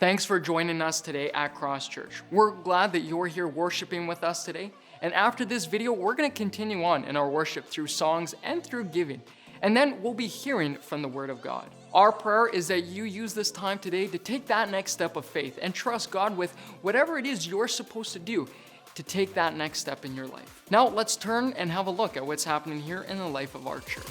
Thanks for joining us today at Cross Church. We're glad that you're here worshiping with us today. And after this video, we're going to continue on in our worship through songs and through giving. And then we'll be hearing from the Word of God. Our prayer is that you use this time today to take that next step of faith and trust God with whatever it is you're supposed to do to take that next step in your life. Now let's turn and have a look at what's happening here in the life of our church.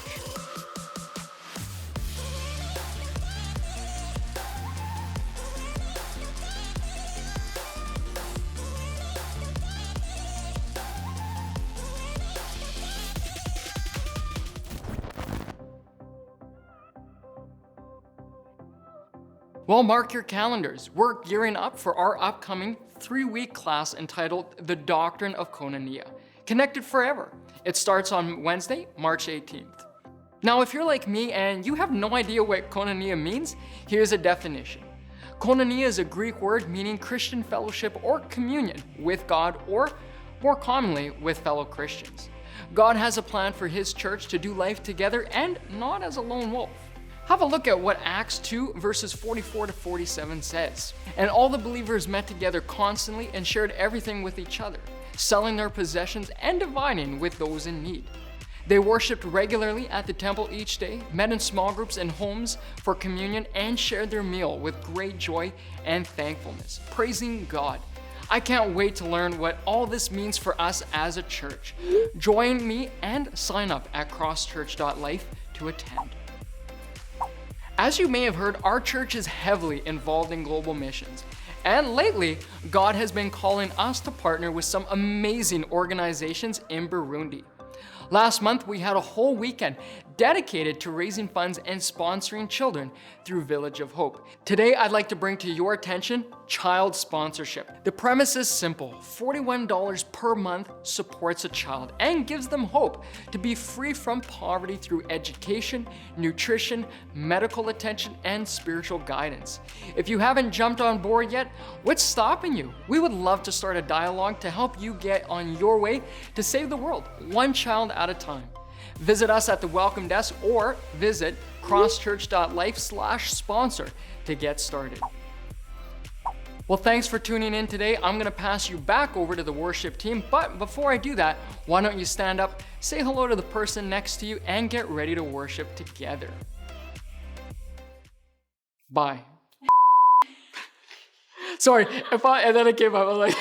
Well, mark your calendars. We're gearing up for our upcoming 3-week class entitled The Doctrine of Koinonia, Connected Forever. It starts on Wednesday, March 18th. Now, if you're like me and you have no idea what koinonia means, here's a definition. Koinonia is a Greek word meaning Christian fellowship or communion with God, or more commonly, with fellow Christians. God has a plan for His church to do life together and not as a lone wolf. Have a look at what Acts 2 verses 44 to 47 says. And all the believers met together constantly and shared everything with each other, selling their possessions and dividing with those in need. They worshiped regularly at the temple each day, met in small groups and homes for communion, and shared their meal with great joy and thankfulness, praising God. I can't wait to learn what all this means for us as a church. Join me and sign up at crosschurch.life to attend. As you may have heard, our church is heavily involved in global missions. And lately, God has been calling us to partner with some amazing organizations in Burundi. Last month, we had a whole weekend dedicated to raising funds and sponsoring children through Village of Hope. Today, I'd like to bring to your attention child sponsorship. The premise is simple. $41 per month supports a child and gives them hope to be free from poverty through education, nutrition, medical attention, and spiritual guidance. If you haven't jumped on board yet, what's stopping you? We would love to start a dialogue to help you get on your way to save the world, one child at a time. Visit us at the welcome desk or visit crosschurch.life/sponsor to get started. Well, thanks for tuning in today. I'm going to pass you back over to the worship team, but before I do that, why don't you stand up, say hello to the person next to you, and get ready to worship together. Bye. Sorry, and then it came up, I was like...